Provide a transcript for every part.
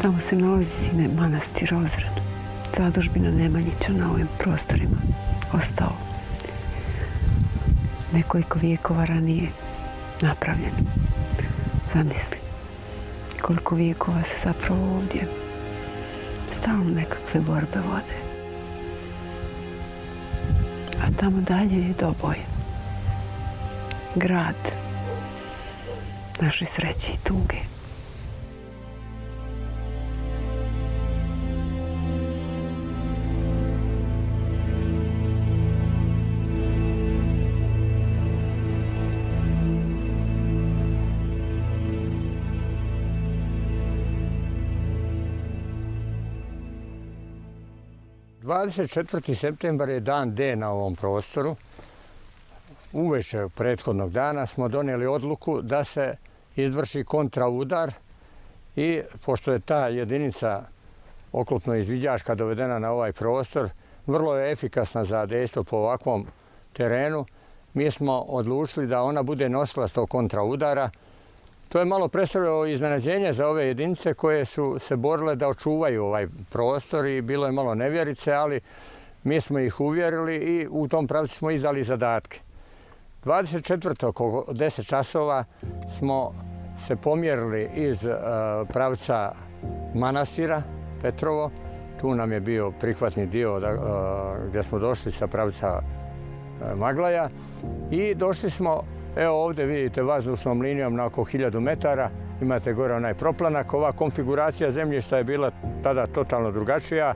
Tamo se nalazi manastir Ozren. Zadužbina Nemanjića na ovim prostorima ostao nekoliko vijekova ranije napravljen. Zamisli koliko vijekova se zapravo ovdje stalno nekakve borbe vode. A tamo dalje je Doboj, grad naše sreće i tuge. ...24. septembar je dan D na ovom prostoru. Uveče prethodnog dana smo donijeli odluku da se izvrši kontraudar i pošto je ta jedinica oklopno-izviđačka dovedena na ovaj prostor, vrlo je efikasna za dejstvo po ovakvom terenu, mi smo odlučili da ona bude nosilac tog kontraudara. To je malo predstavljalo iznenađenje za ove jedinice koje su se borile da očuvaju ovaj prostor i bilo je malo nevjerice, ali mi smo ih uvjerili i u tom pravcu smo izdali zadatke. 24. oko 10 časova smo se pomjerili iz pravca manastira Petrovo. Tu nam je bio prihvatni dio gdje smo došli sa pravca Maglaja i došli smo, evo ovdje vidite vazdušnom linijom na oko 1000 metara, imate gore onaj proplanak. Ova konfiguracija zemljišta je bila tada totalno drugačija.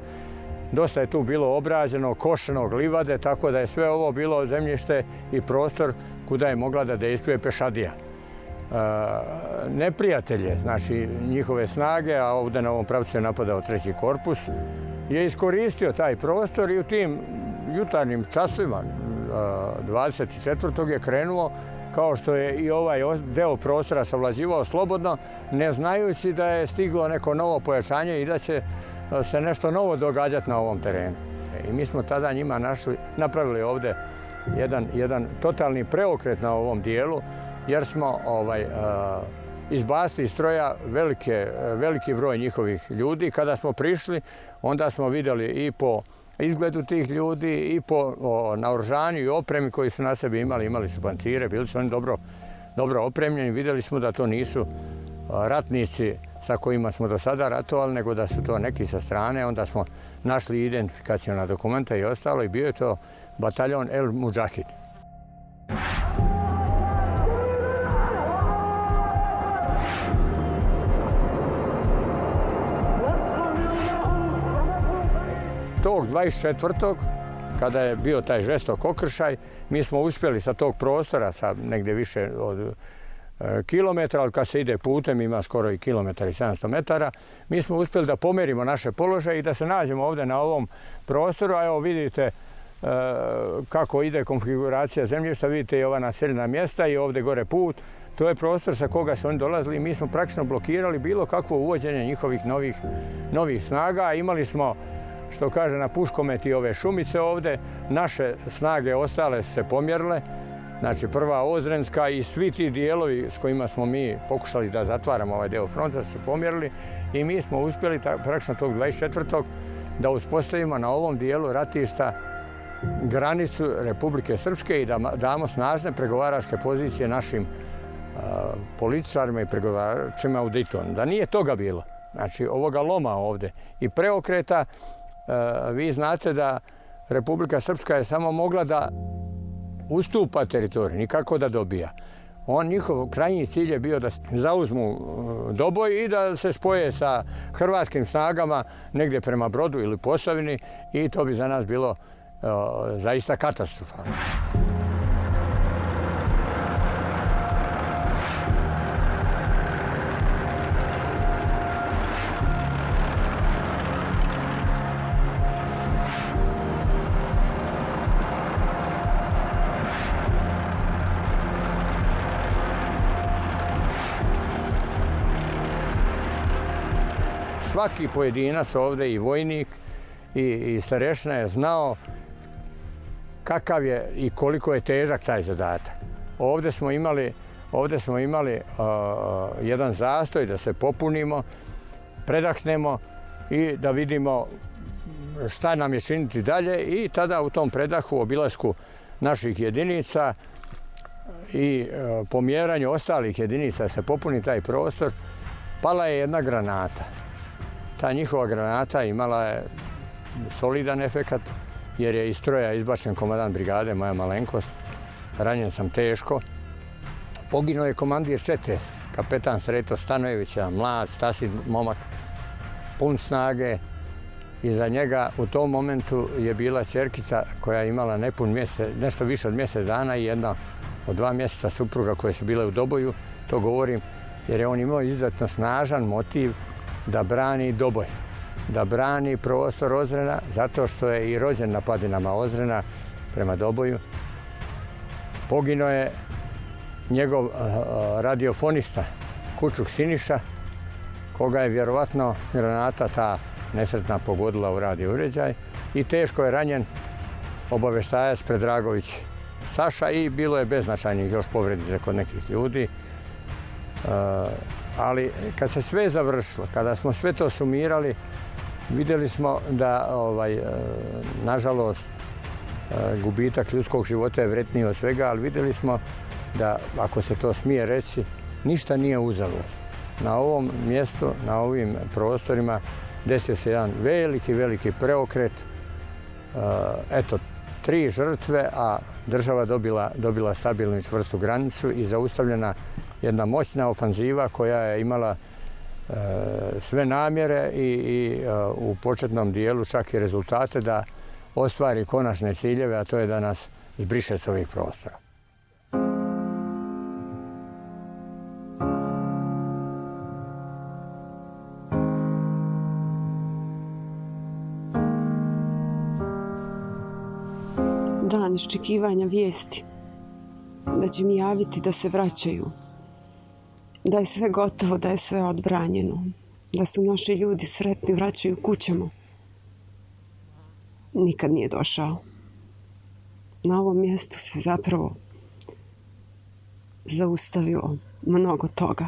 Dosta je tu bilo obrađeno, košeno, livade, tako da je sve ovo bilo zemljište i prostor kuda je mogla da dejstvuje pešadija. Neprijatelje, znači njihove snage, a ovdje na ovom pravcu je napadao 3. korpus, je iskoristio taj prostor i u tim jutarnjim časovima 24. je krenuo, kao što je i ovaj deo prostora savlađivao slobodno, ne znajući da je stiglo neko novo pojačanje i da će se nešto novo događati na ovom terenu. I mi smo tada njima napravili ovdje jedan totalni preokret na ovom dijelu, jer smo izbacili iz stroja veliki broj njihovih ljudi. Kada smo prišli, onda smo vidjeli i po izgledu tih ljudi i po naoružanju i opremi koji su na sebi imali su pancire, bili su oni dobro opremljeni. Vidjeli smo da to nisu ratnici sa kojima smo do sada ratovali, nego da su to neki sa strane. Onda smo našli identifikacijona dokumenta i ostalo i bio je to bataljon El Mudžahid. Tog 24. kada je bio taj žestok okršaj, mi smo uspjeli sa tog prostora, sa negdje više od kilometra, ali kad se ide putem ima skoro i kilometar i 700 metara, mi smo uspjeli da pomerimo naše položaje i da se nađemo ovdje na ovom prostoru. A evo vidite kako ide konfiguracija zemljišta, vidite i ova naseljena mjesta i ovdje gore put. To je prostor sa koga su oni dolazili i mi smo praktično blokirali bilo kakvo uvođenje njihovih novih snaga. Imali smo, što kaže, na puškometi ove šumice ovdje. Naše snage ostale su se pomjerile. Znači prva Ozrenska i svi ti dijelovi s kojima smo mi pokušali da zatvaramo ovaj deo fronta su se pomjerili i mi smo uspjeli praktično tog 24. da uspostavimo na ovom dijelu ratišta granicu Republike Srpske i da damo snažne pregovaračke pozicije našim političarima i pregovaračima u Daytonu. Da nije toga bilo, znači ovoga loma ovdje i preokreta, vi znate da Republika Srpska je samo mogla da ustupa teritoriju, nikako da dobija. Njihov krajnji cilj je bio da zauzmu Doboj i da se spoje sa hrvatskim snagama negdje prema Brodu ili Posavini i to bi za nas bilo zaista katastrofalno. Svaki pojedinac ovdje, i vojnik i starešina, je znao kakav je i koliko je težak taj zadatak. Ovdje smo imali jedan zastoj da se popunimo predahnemo i da vidimo šta nam je činiti dalje i tada u tom predahu, obilasku naših jedinica i pomjeranju ostalih jedinica se popuni taj prostor, pala je jedna granata. Ta njihova granata imala je solidan efekat jer je iz stroja izbačen komandant brigade, moja malenkost. Ranjen sam teško. Poginuo je komandir čete, kapetan Sreto Stanojević, mlad, stasid momak, pun snage. Iza njega u tom momentu je bila ćerkica koja je imala nepun mjesec, nešto više od mjesec dana i jedna od 2 mjeseca supruga koje su bile u Doboju. To govorim jer je on imao izuzetno snažan motiv da brani Doboj, da brani prostor Ozrena, zato što je i rođen na padinama Ozrena prema Doboju. Poginuo je njegov radiofonista Kučuk Siniša, koga je vjerovatno granata ta nesretna pogodila u radio uređaj i teško je ranjen obavještajac Predragović Saša i bilo je beznačajnih još povreda kod nekih ljudi. Ali kad se sve završilo, kada smo sve to sumirali, vidjeli smo da, nažalost, gubitak ljudskog života je vredniji od svega, ali vidjeli smo da, ako se to smije reći, ništa nije uzalud. Na ovom mjestu, na ovim prostorima, desio se jedan veliki preokret. Eto, 3 žrtve, a država dobila stabilnu i čvrstu granicu i zaustavljena jedna moćna ofanziva koja je imala sve namjere i u početnom dijelu čak i rezultate da ostvari konačne ciljeve, a to je da nas zbriše s ovih prostora. Dan iščekivanja vijesti da će mi javiti da se vraćaju, da je sve gotovo, da je sve odbranjeno, da su naši ljudi sretni, vraćaju kućama. Nikad nije došao. Na ovom mjestu se zapravo zaustavilo mnogo toga.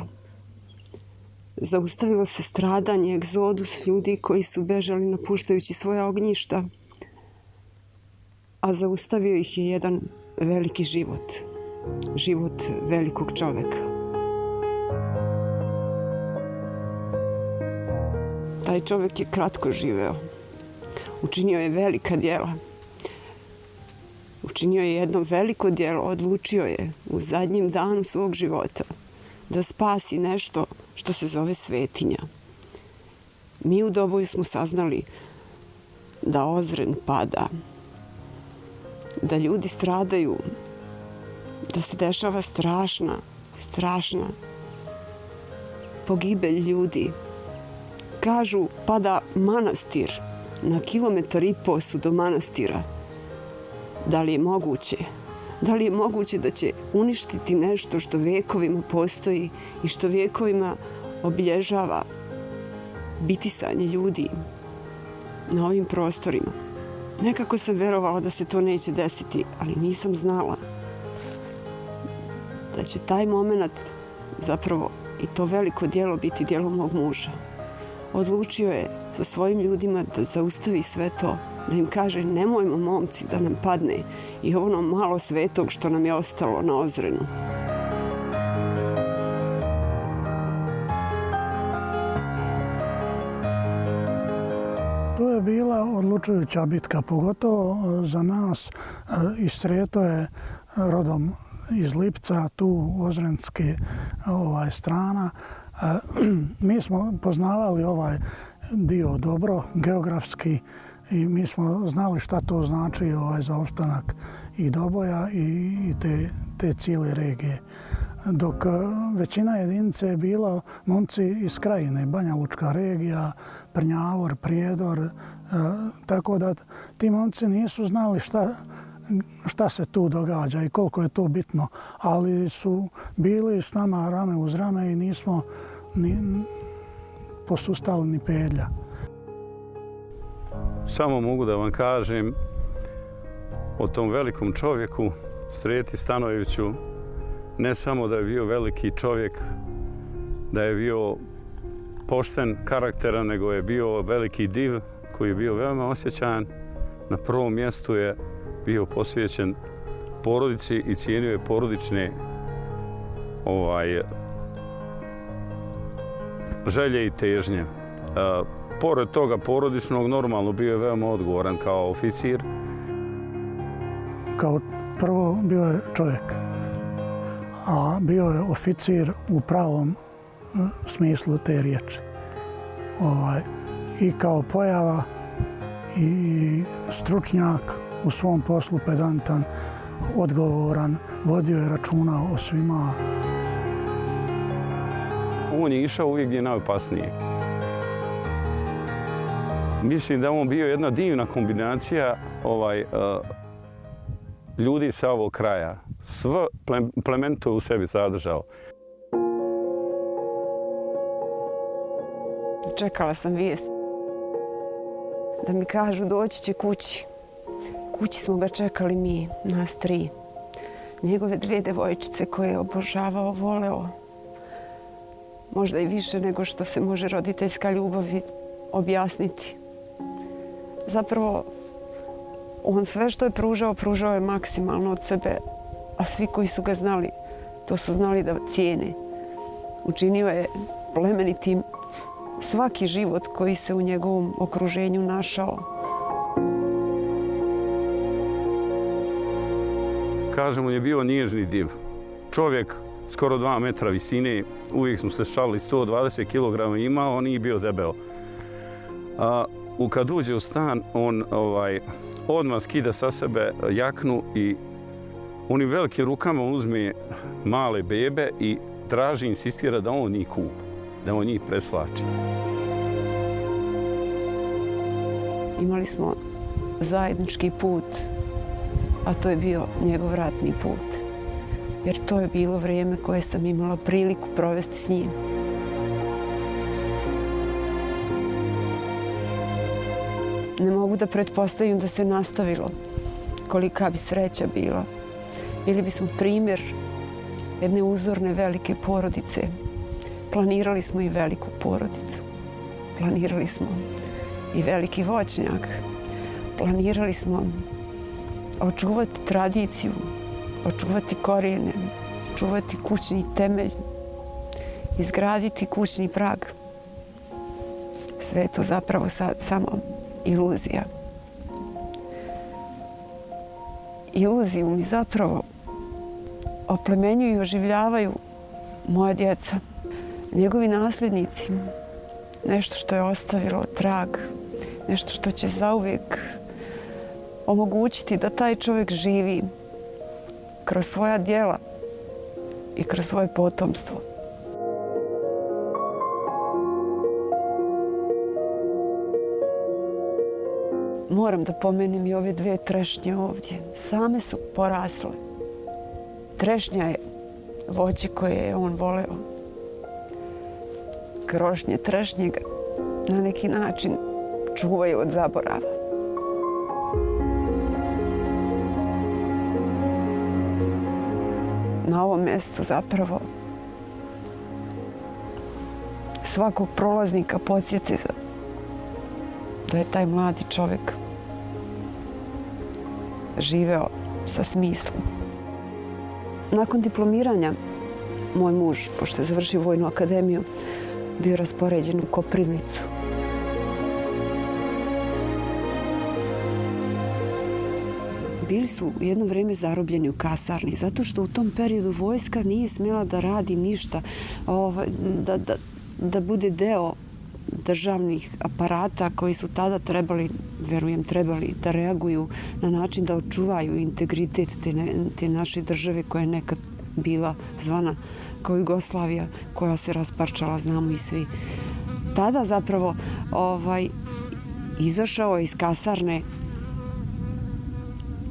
Zaustavilo se stradanje, egzodus ljudi koji su bežali napuštajući svoja ognjišta, a zaustavio ih je jedan veliki život. Život velikog čoveka. Taj čovjek je kratko živeo. Učinio je velika djela. Učinio je jedno veliko djelo. Odlučio je u zadnjem danu svog života da spasi nešto što se zove svetinja. Mi u Doboju smo saznali da Ozren pada, da ljudi stradaju, da se dešava strašna pogibelj ljudi. Kažu, pada manastir, na 1,5 kilometra su do manastira. Da li je moguće? Da li je moguće da će uništiti nešto što vekovima postoji i što vekovima obilježava bitisanje ljudi na ovim prostorima? Nekako sam verovala da se to neće desiti, ali nisam znala da će taj moment, zapravo i to veliko djelo, biti djelo mog muža. Odlučio je sa svojim ljudima da zaustavi sve to, da im kaže nemojmo momci da nam padne i ono malo svetog što nam je ostalo na Ozrenu. To je bila odlučujuća bitka, pogotovo za nas. Iz Sreto je rodom iz Lipca, tu ozrenski strana. Mi smo poznavali ovaj dio dobro, geografski, i mi smo znali šta to znači za opstanak i Doboja i te cijele regije. Dok većina jedinice je bila momci iz Krajine, Banja Lučka regija, Prnjavor, Prijedor, tako da ti momci nisu znali šta se tu događa i koliko je to bitno, ali su bili s nama rame uz rame i nismo ni posustali ni pedlja. Samo mogu da vam kažem o tom velikom čovjeku, Sreti Stanojeviću, ne samo da je bio veliki čovjek, da je bio pošten karaktera, nego je bio veliki div koji je bio veoma osjećajan. Na prvom mjestu je bio posvećen porodici i cijenio je porodične želje i težnje. Pored toga porodičnog, normalno bio je veoma odgovoran kao oficir. Kao prvo bio je čovjek, a bio je oficir u pravom smislu te riječi. I kao pojava i stručnjak u svom poslu, pedantan, odgovoran, vodio je računa o svima. On je išao uvijek gdje je najopasnije. Mislim da on bio jedna divna kombinacija ljudi sa ovog kraja. Sve plemenito u sebi sadržao. Čekala sam vijest da mi kažu doći će kući. Kući smo ga čekali mi, nas 3. Njegove 2 devojčice koje je obožavao, voleo. Možda i više nego što se može roditeljska ljubav objasniti. Zapravo, on sve što je pružao je maksimalno od sebe, a svi koji su ga znali, to su znali da cijene. Učinio je plemenitim svaki život koji se u njegovom okruženju našao. Kažem, on je bio nježni div. Čovjek skoro 2 metra visine, uvijek smo se šalili, 120 kg imao, on nije bio debel. Kad uđe u stan, on odmah skida sa sebe jaknu i onim velikim rukama uzme male bebe i traži, insistira da on njih kupa, da on njih preslači. Imali smo zajednički put, a to je bio njegov ratni put. Jer to je bilo vrijeme koje sam imala priliku provesti s njim. Ne mogu da pretpostavim da se nastavilo. Kolika bi sreća bila. Bili bismo primjer jedne uzorne velike porodice. Planirali smo i veliku porodicu. Planirali smo i veliki voćnjak. Planirali smo očuvati tradiciju, očuvati korijene, čuvati kućni temelj, izgraditi kućni prag. Sve je to zapravo sad samo iluzija. Iluziju mi zapravo oplemenjuju i oživljavaju moja djeca, njegovi nasljednici. Nešto što je ostavilo trag, nešto što će zauvijek omogućiti da taj čovjek živi kroz svoja djela i kroz svoje potomstvo. Moram da pomenem i ove 2 trešnje ovdje. Same su porasle. Trešnja je voće koje je on voleo. Krošnje trešnje ga na neki način čuvaju od zaborava. Na ovom mjestu zapravo svakog prolaznika podsjeti da je taj mladi čovjek živeo sa smislom. Nakon diplomiranja, moj muž, pošto je završio vojnu akademiju, bio raspoređen u Koprivnicu. Bili su jedno vrijeme zarobljeni u kasarni, zato što u tom periodu vojska nije smjela da radi ništa, da bude deo državnih aparata koji su tada trebali da reaguju na način da očuvaju integritet te naše države koja je nekad bila zvana kao Jugoslavija, koja se rasparčala, znamo i svi. Tada zapravo izašao je iz kasarne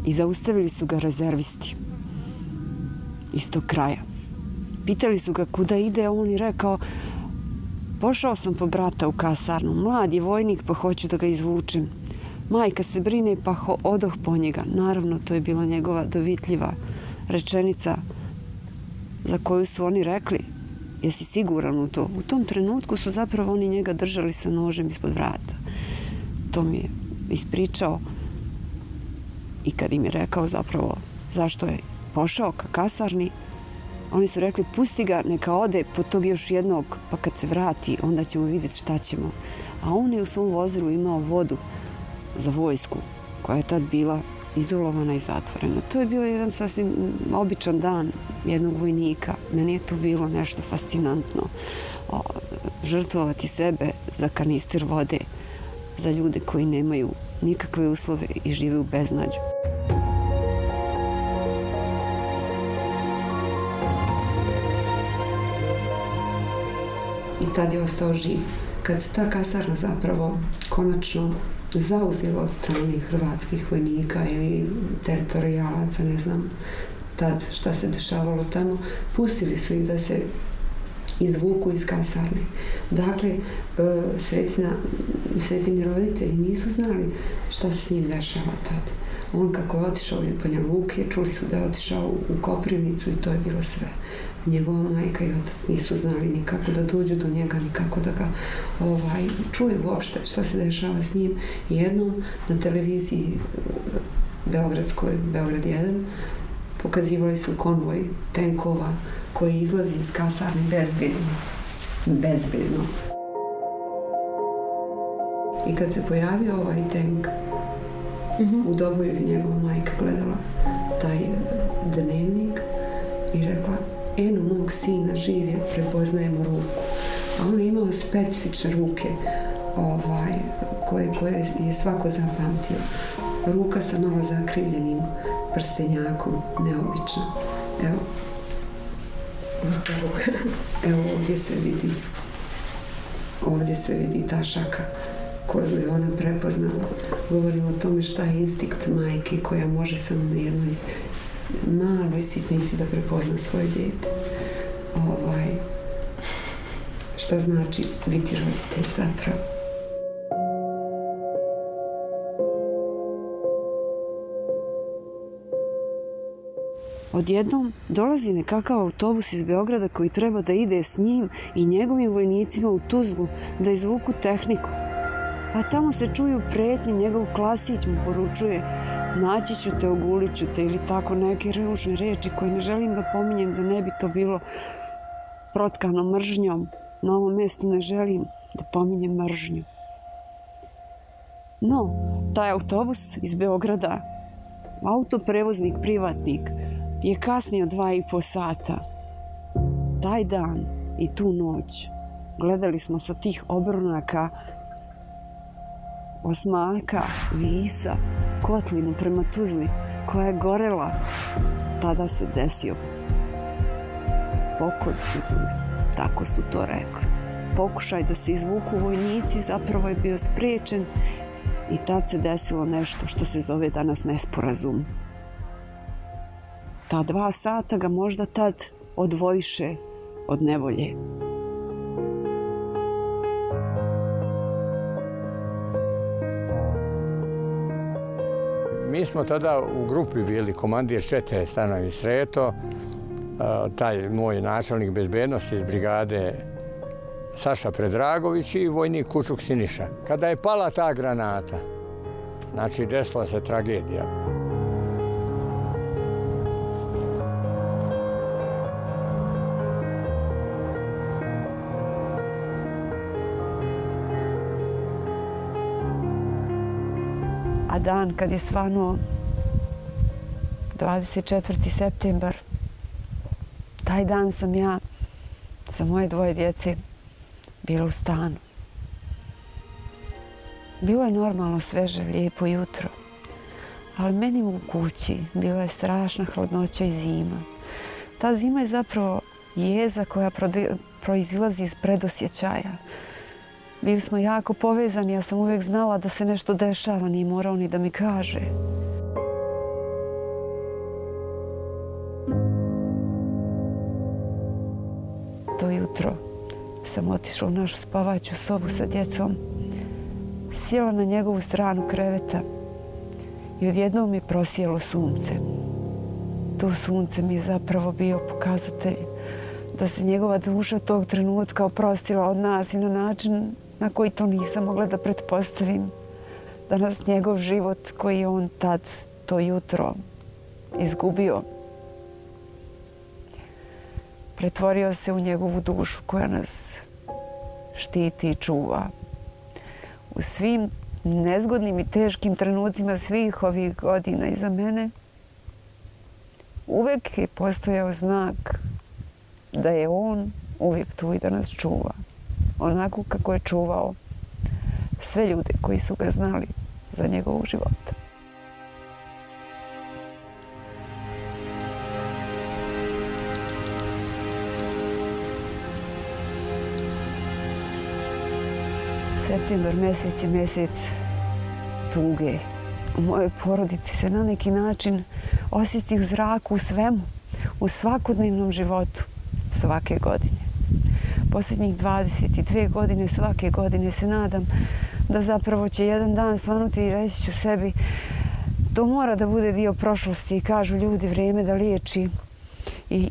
i zaustavili su ga rezervisti iz tog kraja. Pitali su ga kuda ide, on je rekao: pošao sam po brata u kasarnu, mlad je vojnik pa hoću da ga izvučem. Majka se brine pa odoh po njega. Naravno, to je bila njegova dovitljiva rečenica za koju su oni rekli: Jesi siguran u to? U tom trenutku su zapravo oni njega držali sa nožem ispod vrata. To mi je ispričao i kad im je rekao zapravo zašto je pošao ka kasarni, oni su rekli pusti ga, neka ode po tog još jednog, pa kad se vrati onda ćemo vidjeti šta ćemo. A on je u svom vozilu imao vodu za vojsku koja je tad bila izolovana i zatvorena. To je bio jedan sasvim običan dan jednog vojnika. Meni je to bilo nešto fascinantno. Žrtvovati sebe za kanister vode, za ljude koji nemaju nikakve uslove i žive u beznađu. I tad je ostao živ. Kad se ta kasarna zapravo konačno zauzela od strane hrvatskih vojnika ili teritorijalaca, ne znam tad šta se dešavalo tamo, pustili su ih da se izvuku iz kasarne. Dakle, Sretini roditelji nisu znali šta se s njim dešava tad. On kako je otišao iz Banja Luke, čuli su da je otišao u Koprivnicu i to je bilo sve. Njegova majka i otac nisu znali nikako da dođu do njega, nikako da ga čuje uopšte šta se dešava s njim. Jednom na televiziji beogradskoj, Beograd 1, pokazivali su konvoj tenkova koji izlazi iz kasarne bezbedno. I kad se pojavio ovaj tenk, u Doboju je njegova majka gledala taj dnevnik i rekla, eno mog sina živ je, prepoznajemo ruku. A on je imao specifične ruke koje je svako zapamtio. Ruka sa malo zakrivljenim prstenjakom, neobična. Evo. Evo ovdje se vidi ta šaka koju je ona prepoznala. Govorimo o tome šta je instinkt majke koja može samo na jednoj maloj sitnici da prepozna svoje dijete. Šta znači biti roditelj zapravo. Odjednom dolazi nekakav autobus iz Beograda koji treba da ide s njim i njegovim vojnicima u Tuzlu da izvuku tehniku. A tamo se čuju pretnje, njegov klasić mu poručuje naći ću te, ogulit ću te ili tako neke ružne reči koje ne želim da pominjem da ne bi to bilo protkano mržnjom. Na ovom mjestu ne želim da pominjem mržnju. No, taj autobus iz Beograda, autoprevoznik, privatnik, je kasnio 2,5 sata. Taj dan i tu noć gledali smo sa tih obronaka Osmaka, Visa, kotlinu prema Tuzli koja je gorela. Tada se desio pokolj u Tuzli. Tako su to rekli. Pokušaj da se izvuku vojnici zapravo je bio spriječen i tad se desilo nešto što se zove danas nesporazum. Ta 2 sata ga možda tad odvojiše od nevolje. Mi smo tada u grupi bili komandir čete Stanojević Sreto, taj moj načelnik bezbednosti iz brigade Saša Predragović i vojnik Kučuk Siniša. Kada je pala ta granata, znači desila se tragedija. A dan kad je svanuo 24. septembar, taj dan sam ja sa moje 2 djece bila u stanu. Bilo je normalno, sveže, lijepo jutro, ali meni u kući bila je strašna hladnoća i zima. Ta zima je zapravo jeza koja proizilazi iz predosjećaja. Bili smo jako povezani, ja sam uvijek znala da se nešto dešava, nije morao ni da mi kaže. To jutro sam otišla u našu spavaću sobu sa djecom, sjela na njegovu stranu kreveta i odjednom mi prosijelo sunce. To sunce mi je zapravo bio pokazatelj da se njegova duša tog trenutka oprostila od nas i na način na koji to nisam mogla da pretpostavim. Danas njegov život koji je on tad, to jutro, izgubio, pretvorio se u njegovu dušu koja nas štiti i čuva. U svim nezgodnim i teškim trenucima svih ovih godina iza mene uvek je postojao znak da je on uvijek tu i da nas čuva. Onako kako je čuvao sve ljude koji su ga znali za njegovog života. Septembar mjesec je mjesec tuge. U mojoj porodici se na neki način osjeti u zraku, u svemu, u svakodnevnom životu svake godine. Posljednjih 22 godine, svake godine se nadam da zapravo će jedan dan svanuti i reći ću sebi to mora da bude dio prošlosti. Kažu ljudi vrijeme da liječi i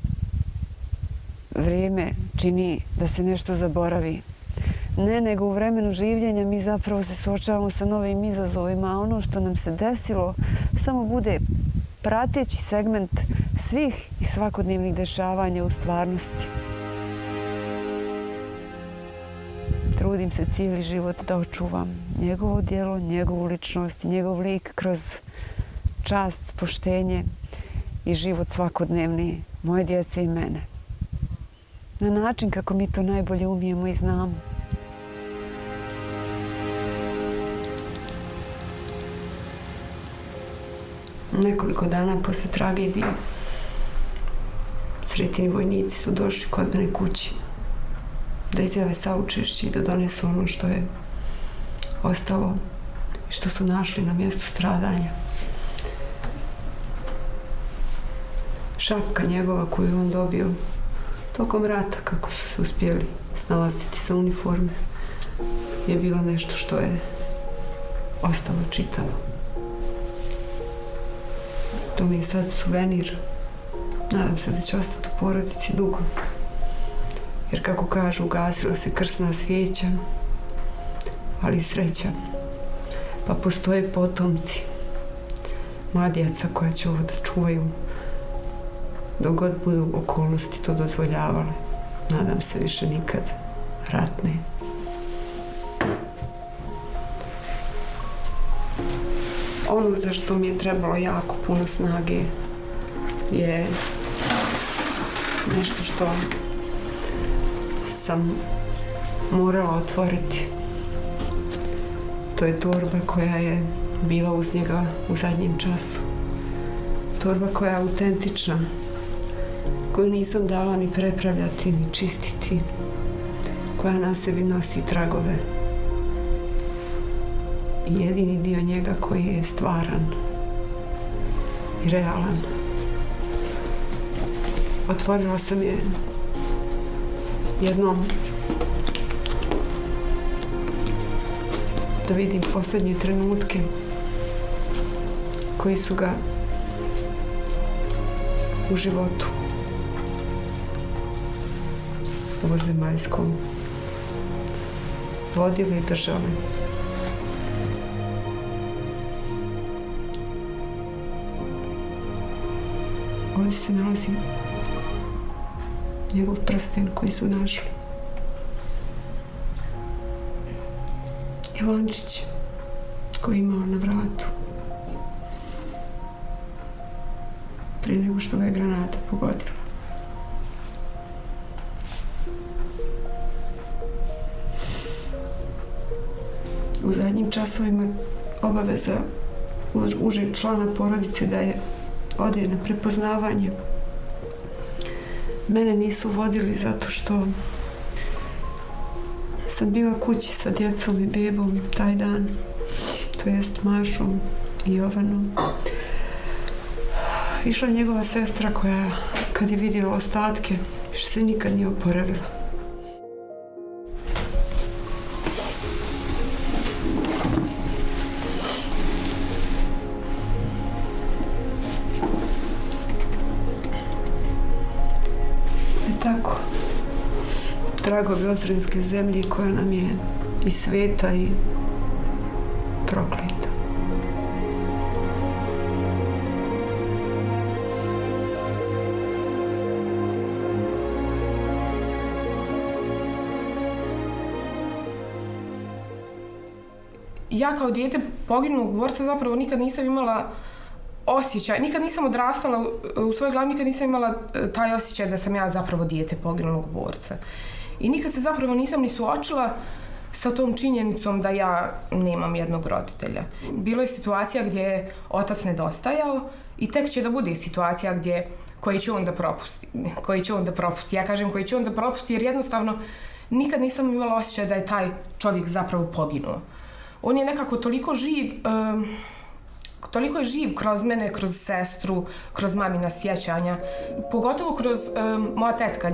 vrijeme čini da se nešto zaboravi. Ne, nego u vremenu življenja mi zapravo se suočavamo sa novim izazovima, a ono što nam se desilo samo bude prateći segment svih i svakodnevnih dešavanja u stvarnosti. Trudim se cijeli život da očuvam njegovo djelo, njegovu ličnost, njegov lik kroz čast, poštenje i život svakodnevni moje djece i mene. Na način kako mi to najbolje umijemo i znamo. Nekoliko dana posle tragedije Sretini vojnici su došli kod mene kući da izjave saučešće i da donesu ono što je ostalo i što su našli na mjestu stradanja. Šapka njegova koju je on dobio tokom rata, kako su se uspjeli snalaziti sa uniforme, je bilo nešto što je ostalo čitavo. To mi je sad suvenir. Nadam se da će ostati u porodici dugo. Jer kako kažu, ugasila se krsna svijeća, ali sreća. Pa postoje potomci, moja djeca koja će ovo da čuvaju dok god budu okolnosti to dozvoljavale. Nadam se više nikad ratne. Ono za što mi je trebalo jako puno snage je nešto što sam morala otvoriti. To je torba koja je bila uz njega u zadnjem času. Torba koja je autentična, koju nisam dala ni prepravljati, ni čistiti, koja na sebi nosi tragove. I jedini dio njega koji je stvaran i realan. Otvorila sam je jednom da vidim posljednje trenutke koji su ga u životu ovozemaljskom vodili i držali. Ovdje se nalazi njegov prsten koji su našli. I lančić koji je imao na vratu prije nego što ga je granata pogodila. U zadnjim časovima obaveza užeg člana porodice da je ode na prepoznavanje. Mene nisu vodili zato što sam bila kući sa djecom i bebom taj dan, to jest Mašom i Jovanom. Išla je njegova sestra koja, kad je vidjela ostatke, više se nikad nije oporavila. tako. Tragovi Ozrenske zemlje koja nam je i sveta i prokleta. Ja kao dijete poginulog borca zapravo nikad nisam imala osjećaj, nikad nisam odrastala u svojoj glavi, nikad nisam imala taj osjećaj da sam ja zapravo dijete poginulog borca. I nikad se zapravo nisam ni suočila sa tom činjenicom da ja nemam jednog roditelja. Bilo je situacija gdje je otac nedostajao i tek će da bude situacija koji će on da propusti. Ja kažem koji će on da propusti jer jednostavno nikad nisam imala osjećaj da je taj čovjek zapravo poginuo. On je nekako toliko je živ kroz mene, kroz sestru, kroz mamina sjećanja. Pogotovo kroz moja tetka,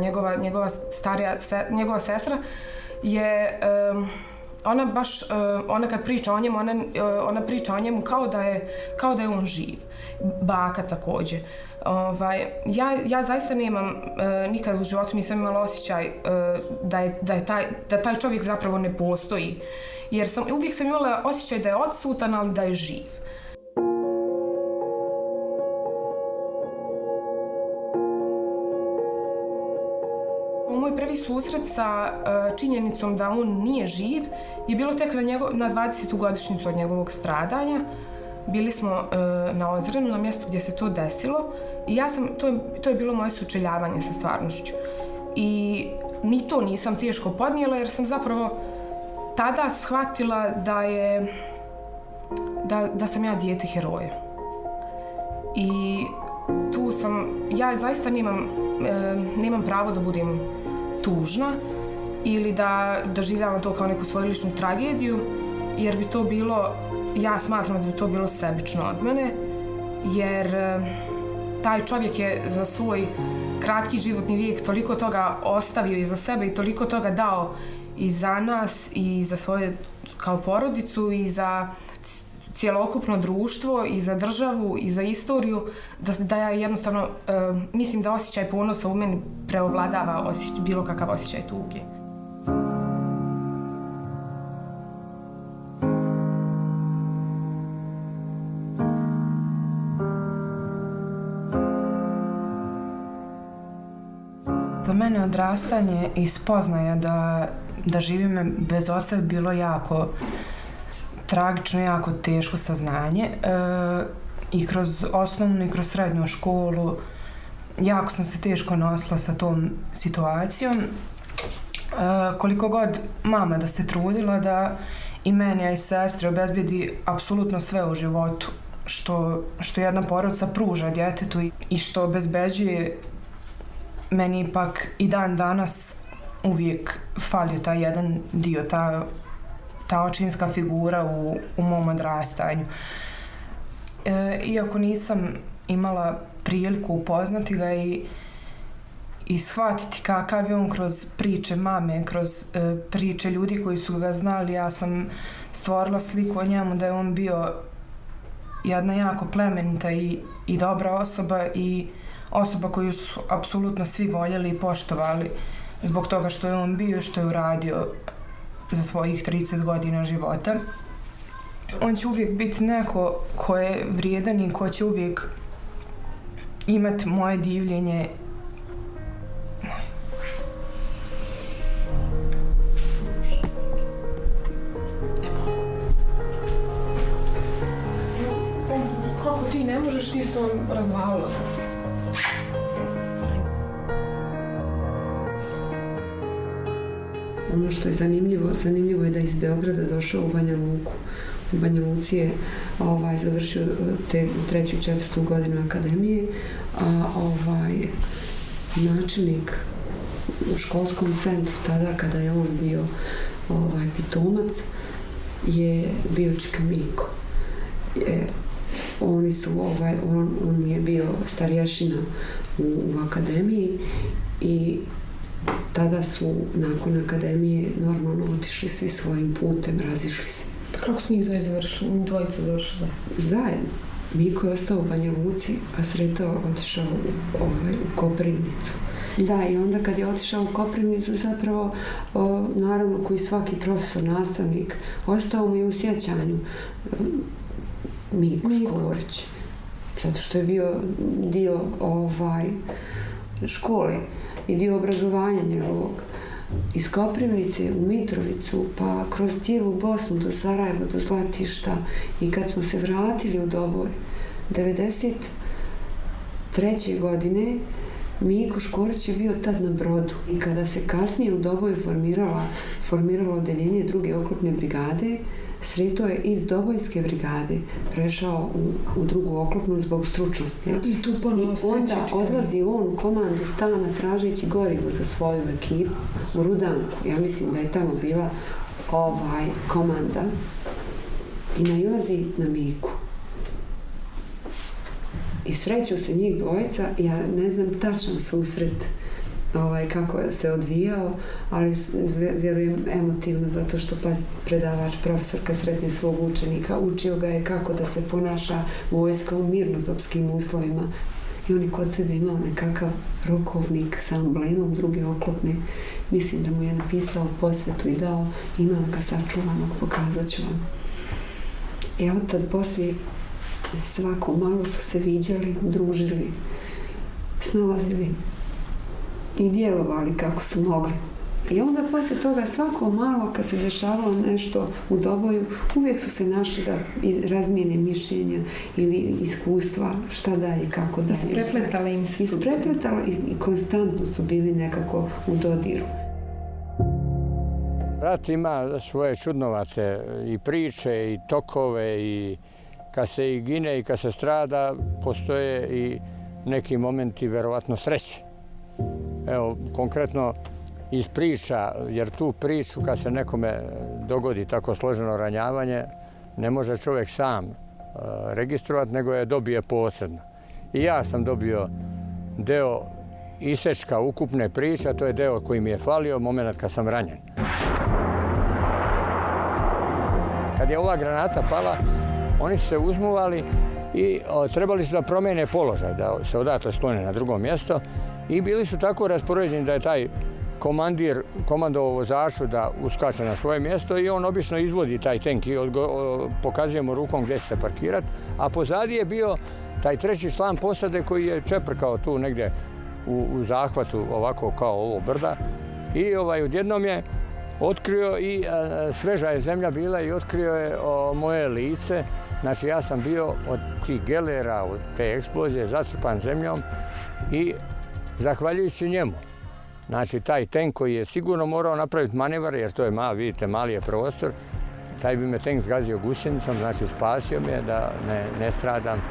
njegova sestra, je ona kad priča o njemu, ona priča o njemu kao da je on živ. Baka također. Ja zaista nemam, nikad u životu nisam imala osjećaj da taj čovjek zapravo ne postoji. Jer uvijek sam imala osjećaj da je odsutan, ali da je živ. Moj prvi susret sa činjenicom da on nije živ je bilo tek na 20. godišnjicu od njegovog stradanja. Bili smo na Ozrenu, na mjestu gdje se to desilo i to je bilo moje sučeljavanje sa stvarnošću. I ni to nisam teško podnijela jer sam zapravo tada shvatila da sam ja dijete heroja. I tu ja zaista nemam pravo da budem tužna ili da doživljavam to kao neku svoju ličnu tragediju, jer bi to bilo, ja smatram da bi to bilo sebično od mene, jer taj čovjek je za svoj kratki životni vijek toliko toga ostavio iza sebe i toliko toga dao i za nas i za svoje kao porodicu i za cjelokupno društvo i za državu i za istoriju, da ja jednostavno mislim da osjećaj ponosa u meni preovladava bilo kakav osjećaj tuge. Za mene odrastanje i spoznaja da živim bez oca je bilo jako tragično, jako teško saznanje. I kroz osnovnu i kroz srednju školu jako sam se teško nosila sa tom situacijom. Koliko god mama da se trudila da i meni, a i sestri obezbedi apsolutno sve u životu što jedna porodica pruža djetetu i što obezbeđuje, meni ipak i dan danas uvijek falio taj jedan dio, ta očinska figura u mom odrastanju. Iako nisam imala priliku upoznati ga i shvatiti kakav je on kroz priče mame, kroz priče ljudi koji su ga znali, ja sam stvorila sliku o njemu da je on bio jedna jako plemenita i dobra osoba i osoba koju su apsolutno svi voljeli i poštovali zbog toga što je on bio i što je uradio za svojih 30 godina života. On će uvijek biti neko ko je vrijedan i ko će uvijek imati moje divljenje. Kako ti ne možeš, ti s tom razvalila? Ono što je zanimljivo je da iz Beograda došao u Banja Luku. U Banja Luci je završio te 3. i 4. godinu akademije, a načelnik u školskom centru tada kada je on bio pitomac je bio Čika Miko. On je bio starješina u akademiji i tada su nakon akademije normalno otišli svi svojim putem, razišli se. Kako su njih dvojica završili? Zajedno. Miko je ostao u Banja Luci, a Sreto otišao u Koprivnicu. Da, i onda kad je otišao u Koprivnicu, zapravo, naravno, koji svaki profesor, nastavnik, ostao mu je u sjećanju Miko Škorić. Zato što je bio dio škole i dio obrazovanja njegovog. Iz Koprivnice u Mitrovicu, pa kroz cijelu Bosnu do Sarajeva, do Zlatišta, i kad smo se vratili u Doboj 1993. godine, Miko Škorić je bio tad na brodu. I kada se kasnije u Doboju formiralo odeljenje 2. oklopne brigade, Sreto je iz Dobojske brigade prešao u 2. oklopnu zbog stručnosti. I tu ponovno onda odlazi on u komandu stana tražeći gorivo za svoju ekipu u Rudanku. Ja mislim da je tamo bila komanda i nailazi na Miku. I sreću se njih dvojica, ja ne znam tačan susret kako je se odvijao, ali vjerujem emotivno, zato što predavač, profesor, kad sretne svog učenika, učio ga je kako da se ponaša vojska u mirnodopskim uslovima. I on je kod sebe imao nekakav rokovnik sa emblemom 2. oklopne. Mislim da mu je napisao posvetu i dao, imam ga sačuvanog, pokazat ću vam. I od tad poslije svako malo su se viđali, družili, snalazili i djelovali kako su mogli. I onda poslije toga svako malo kad se dešavalo nešto u Doboju, uvijek su se našli da razmijene mišljenja ili iskustva, šta dalje, kako dalje. Isprepletale im se sudbine. Isprepletale i konstantno su bili nekako u dodiru. Rat ima svoje čudnovate i priče i tokove, i kad se i gine i kad se strada, postoje i neki momenti verovatno sreće. Evo, konkretno iz priča, jer tu priču kad se nekome dogodi tako složeno ranjavanje, ne može čovjek sam registrovati, nego je dobije posredno. I ja sam dobio deo isečka ukupne priče, a to je deo koji mi je falio moment kad sam ranjen. Kad je ova granata pala, oni su se uzmuvali i trebali su da promijene položaj, da se odatle sklone na drugo mjesto, i bili su tako raspoređeni da je taj komandir komandovao vozaču da uskače na svoje mjesto i on obično izvodi taj tank i pokazuje mu rukom gdje će se parkirati, a pozadi je bio taj 3. član posade koji je čeprkao tu negdje u zahvatu, ovako kao ovo brda, i odjednom je otkrio, i sveža je zemlja bila, i otkrio je moje lice. Znači, ja sam bio od tih gelera, od te eksplozije, zatrpan zemljom, i zahvaljujući njemu, znači taj tank koji je sigurno morao napraviti manevar, jer to je vidite, mali je prostor, taj bi me tank zgazio gusjenicom, znači spasio me da ne stradam.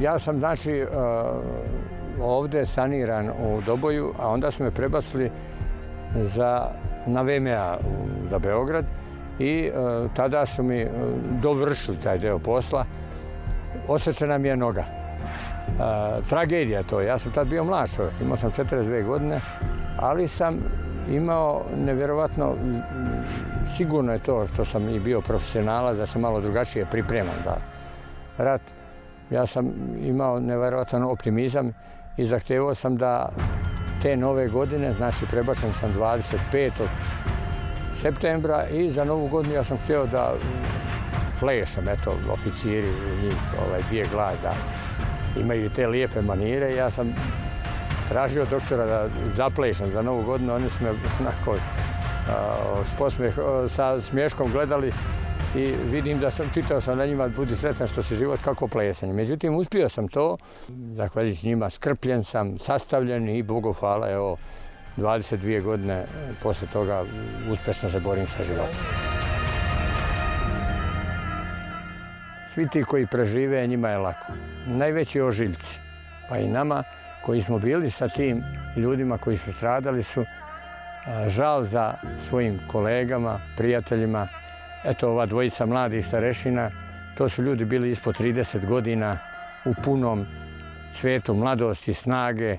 Ja sam, znači, ovdje saniran u Doboju, a onda su me prebacili na VMA za Beograd, i tada su mi dovršili taj deo posla. Odsečena mi je noga. Tragedija to. Ja sam tad bio mlad čovjek, imao sam 42 godine, ali sam imao nevjerovatno, sigurno je to što sam i bio profesionalac, da sam malo drugačije pripreman za rat. Ja sam imao nevjerojatan optimizam i zahtevao sam da te nove godine, znači prebačen sam 25. septembra, i za Novu godinu ja sam htio da plešem, eto, oficiri njih bijeg glad, da imaju te lijepe manire. Ja sam tražio doktora da zaplešem za Novu godinu, oni su me onako sa smješkom gledali, i vidim da čitao sam na njima budi sretan što se život kako plesanje. Međutim, uspio sam to, zahvaljujući njima skrpljen sam, sastavljen, i Bogu hvala, evo, 22 godine poslije toga uspješno se borim sa životom. Svi ti koji prežive, njima je lako. Najveći ožiljci, pa i nama koji smo bili sa tim ljudima koji su stradali, su žal za svojim kolegama, prijateljima. Eto, ova dvojica mladih starešina, to su ljudi bili ispod 30 godina, u punom cvijetu mladosti, snage,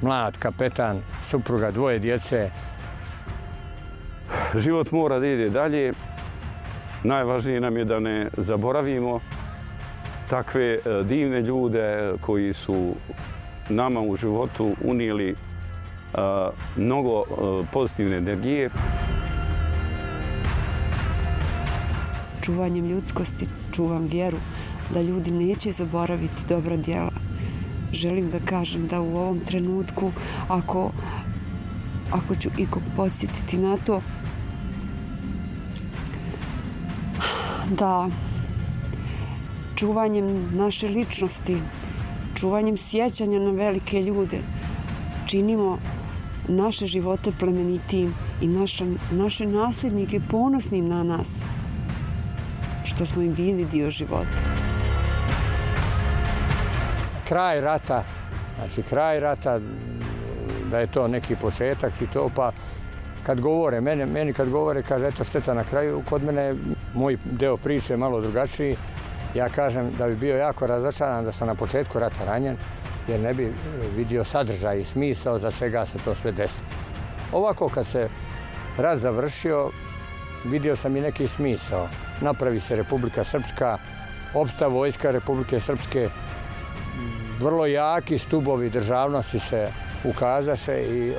mlad kapetan, supruga, 2 djece. Život mora da ide dalje. Najvažnije nam je da ne zaboravimo takve divne ljude koji su nama u životu unijeli mnogo pozitivne energije. Čuvanjem ljudskosti čuvam vjeru da ljudi neće zaboraviti dobra djela. Želim da kažem da u ovom trenutku, ako ću ikog podsjetiti na to, da čuvanjem naše ličnosti, čuvanjem sjećanja na velike ljude, činimo naše živote plemenitijim i naše nasljednike ponosnim na nas, što smo im bili dio života. Kraj rata, znači kraj rata, da je to neki početak i to, pa kad govore, meni kad govore, kaže, eto šteta na kraju, kod mene je moj deo priče malo drugačiji. Ja kažem da bi bio jako razočaran da sam na početku rata ranjen, jer ne bi vidio sadržaj i smisao za čega se to sve desilo. Ovako kad se rat završio, vidio sam i neki smisao. Napravi se Republika Srpska, opsta vojska Republike Srpske, vrlo jaki stubovi državnosti se ukazaše i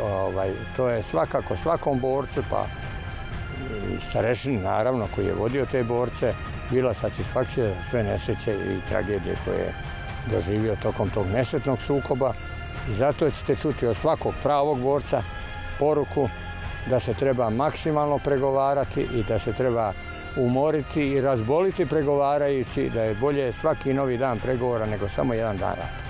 to je svakako svakom borcu, pa i starešini naravno koji je vodio te borce, bila satisfakcija za sve nesreće i tragedije koje je doživio tokom tog nesretnog sukoba. I zato ćete čuti od svakog pravog borca poruku da se treba maksimalno pregovarati i da se treba umoriti i razboliti pregovarajući, da je bolje svaki novi dan pregovora nego samo jedan dan rata.